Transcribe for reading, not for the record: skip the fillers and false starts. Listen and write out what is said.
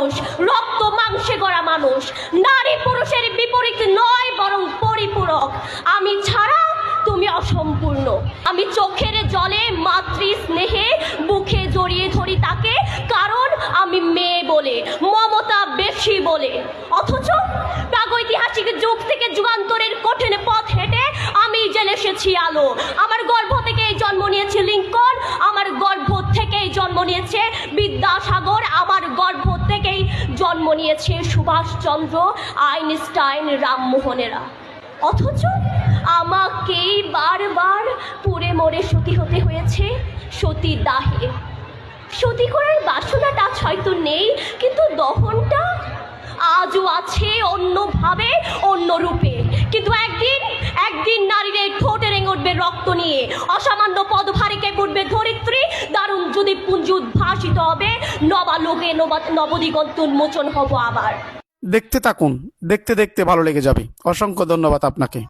মানুষ, রক্ত মাংসে গড়া মানুষ, নারী পুরুষের বিপরীত নয় বরং পরিপূরক। আমি ছাড়া তুমি অসম্পূর্ণ। আমি চোখের জলে মাতৃ স্নেহে বুকে জড়িয়ে ধরি তাকে, কারণ আমি মেয়ে বলে, মমতা বেশি বলে। অথচ প্রাগৈতিহাসিক যুগ থেকে যুগান্তরের কঠিন পথ হেঁটে আমি জেনে এসেছি আলো। আমার গর্ভ থেকেই জন্ম নিয়েছে লিঙ্কন, আমার গর্ভ থেকেই জন্ম নিয়েছে বিদ্যাসাগর, আমার গর্ভ থেকেই জন্ম নিয়েছে সুভাষচন্দ্র, আইনস্টাইন, রামমোহনেরা। অথচ আমাকেই বারবার পুড়ে মরে সতী হতে হয়েছে সতী দাহে। সতী করার বাসনাটা হয়তো নেই, কিন্তু দহনটা আজও আছে অন্যভাবে, অন্য রূপে। কিন্তু একদিন নারীর এই ঠোঁটে রেঙে উঠবে রক্ত নিয়ে, অসামান্য পদভারে কেঁপে উঠবে ধরিত্রী, দারুণ যদি পুঞ্জ উদ্ভাসিত হবে, নবালোকে নবদিগন্ত উন্মোচন হব আবার। দেখতে থাকুন, দেখতে দেখতে ভালো লেগে যাবে। অসংখ্য ধন্যবাদ আপনাকে।